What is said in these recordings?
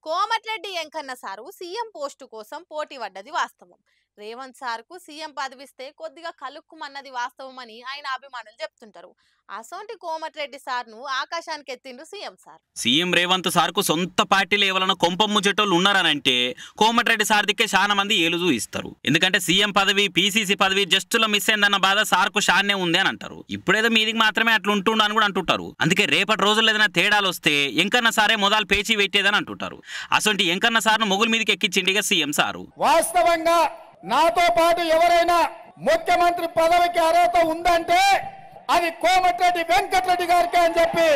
Komatireddy Venkanna sir CM post కోసం పోటీ పడ్డది వాస్తవం. రేవంత్ సార్కు సీఎం పదవిస్తే కొద్దిగా కలుక్కుమన్నది వాస్తవం అని ఆయన అభిమానులు చెప్తుంటారు. అసొంటి కోమటిరెడ్డి సార్ను ఆకాశానికి ఎత్తిండ్రు సీఎం సార్. సీఎం రేవంత్ సార్కు సొంత పార్టీలు ఏవలన కొంప ముచ్చటోళ్ళు ఉన్నారనంటే కోమటిరెడ్డి సార్ దిక్కే చాలా మంది ఏలు చూయిస్తారు. ఎందుకంటే సీఎం పదవి పీసీసీ పదవి జస్టులో మిస్ అయిందన్న బాధ సార్కు షాన్నే ఉంది అని అంటారు. ఇప్పుడేదో మీదికి మాత్రమే అట్లా ఉంటుండ అని కూడా అంటుంటారు. అందుకే రేపటి రోజుల్లో ఏదైనా తేడాలు వస్తే ఎంకన్న సారే మొదలు పేచి పెట్టేదని అంటుంటారు. అసొంటి ఎంకన్న సార్ను మొగుల మీదకి ఎక్కించిండిగా సీఎం సారు. వాస్తవంగా నాతో పాటు ఎవరైనా ముఖ్యమంత్రి పదవికి అర్హత ఉందంటే అది కోమటిరెడ్డి వెంకటరెడ్డి గారికి అని చెప్పి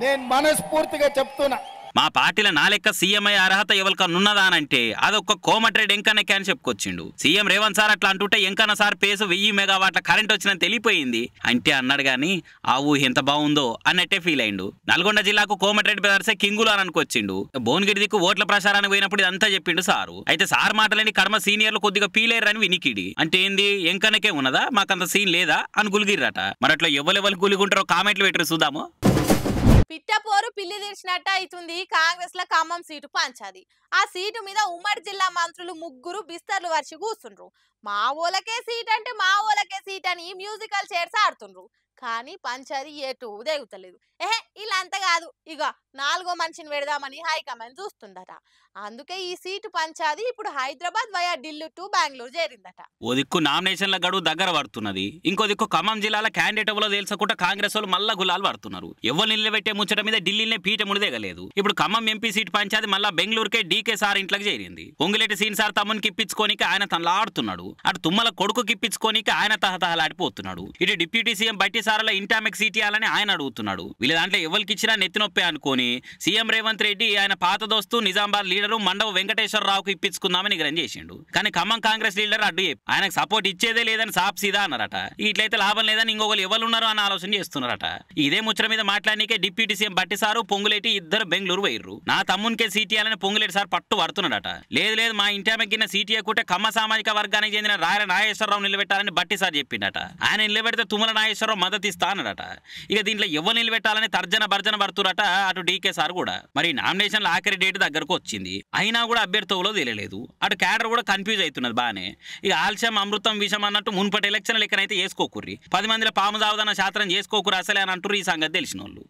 నేను మనస్ఫూర్తిగా చెప్తున్నా. మా పార్టీల నాలెక్క సీఎం అయ్యే అర్హత ఎవరికన్నున్నదా అనంటే అదొక్క కోమటిరెడ్డి ఎంకన్నకే అని చెప్పుకొచ్చిండు. సీఎం రేవంత్ సార్ అట్లా అంటుంటే ఎంకన్న సార్ పేసు 1000 మెగావాట్ల కరెంట్ వచ్చినని తెలిపోయింది అంటే అన్నాడు గాని ఆ ఊహ ఎంత బాగుందో అన్నట్టే ఫీల్ అయిండు. నల్గొండ జిల్లాకు కోమటిరెడ్డి బ్రదర్సే కింగులు అని అనుకొచ్చిండు. భువనగిరి దిక్కు ఓట్ల ప్రచారానికి పోయినప్పుడు ఇదంతా చెప్పిండు సారు. అయితే సార్ మాటలని కర్మ సీనియర్లు కొద్దిగా ఫీల్ అయ్యారని వినికిడి. అంటే ఏంది ఎంకన్నకే ఉన్నదా మాకంత సీన్ లేదా అని గులిగిర్రట. మరి అట్లా ఎవరెవరు గులిగుంటారో కామెంట్లు పెట్టరు చూద్దాము. పిట్టపోరు పిల్లి తెరిచినట్టు అవుతుంది కాంగ్రెస్ లో ఖమ్మం సీటు పంచాది. ఆ సీటు మీద ఉమ్మడి జిల్లా మంత్రులు 3 బిస్తర్లు వరిచి కూర్చుండ్రు. మా ఊలకే సీట్ అంటే మా ఊలకే సీట్ అని మ్యూజికల్ చైర్స్ ఆడుతుండ్రు. కానీ పంచాది ఎటు దేగుతలేదు. వీళ్ళంతా కాదు, ఇక 4వ మనిషిని పెడదామని హైకమాండ్ చూస్తుందట. అందుకే ఈ సీటు పంచాది ఇప్పుడు హైదరాబాద్ వయా ఢిల్లీ టు బెంగళూరు చేరిందట. ఓ దిక్కు నామినేషన్ల గడువు దగ్గర పడుతున్నది. ఇంకో దిక్కు ఖమ్మం జిల్లాల క్యాండిడేట్ ఎవరో తెలుసకుండా కాంగ్రెస్ వాళ్ళు మళ్ళా గులాలు పడుతున్నారు. ఎవరు నిలబెట్టే ముచ్చట మీద ఢిల్లీనే పీట ముడిదేగలేదు. ఇప్పుడు ఖమ్మం ఎంపీ సీట్ పంచాది మళ్ళా బెంగళూరుకే డీకే సార్ ఇంట్లోకి చేరింది. పొంగులేటి సీన్ సార్ తమ్మునికి ఇప్పించుకోనికి ఆయన తనలాడుతున్నాడు. అటు తుమ్మల కొడుకుకి ఇప్పించుకోనికి ఆయన తహతహలాడిపోతున్నాడు. ఇటు డిప్యూటీ సీఎం బట్టి సార్ల ఇంటామెక్ సీట్ ఇవ్వాలని ఆయన అడుగుతున్నాడు. వీళ్ళ దాంట్లో ఎవరికి ఇచ్చినా నెత్తినొప్పే అనుకోని సీఎం రేవంత్ రెడ్డి ఆయన పాత దోస్తు నిజామాబాద్ లీడరు మండవ వెంకటేశ్వరరావుకు ఇప్పించుకుందామని నిగ్రహం చేసిండు. కానీ ఖమ్మం కాంగ్రెస్ లీడర్ అడ్డు ఆయనకు సపోర్ట్ ఇచ్చేదే లేదని సాప్ సీదా అన్నారట. ఇట్లయితే లాభం లేదని ఇంకొకరు ఎవరు ఉన్నారు అని ఆలోచన చేస్తున్నారట. ఇదే ముచ్చట మీద మాట్లాడనీకే డిప్యూటీ సీఎం బట్టి సారు పొంగులేటి ఇద్దరు బెంగళూరు పోయిర్రు. నా తమ్మునికే సీట్ ఇవ్వాలని పొంగులేటి సార్ పట్టు పడుతున్నాడట. లేదు మా ఇంటామెక్కిన సీట్ ఇవ్వకుంటే ఖమ్మ సామాజిక వర్గానికి చెందిన రాయల నాగేశ్వరరావు నిలబెట్టాలని బట్టి సార్ చెప్పిండట. ఆయన నిలబెడితే తుమ్మల నాగేశ్వరరావు మద్దతు ఇస్తా అన్నాడట. ఇక దీంట్లో ఎవరు నిలబెట్టాలని తర్జన భర్జన పడుతురట అటు డీకే సార్ కూడా. మరి నామినేషన్ల ఆఖరి డేట్ దగ్గరకు వచ్చింది, అయినా కూడా అభ్యర్థులో తెలియలేదు. అటు క్యాడర్ కూడా కన్ఫ్యూజ్ అవుతున్నది బానే. ఇక ఆల్షం అమృతం విషం అన్నట్టు మున్పటి ఎలక్షన్ లెక్కనైతే వేసుకోకుర్రి. 10 మందిలో పాము దావదన్న శాస్త్రం చేసుకోకురు అసలే అని అంటారు ఈ సంగతి తెలిసిన వాళ్ళు.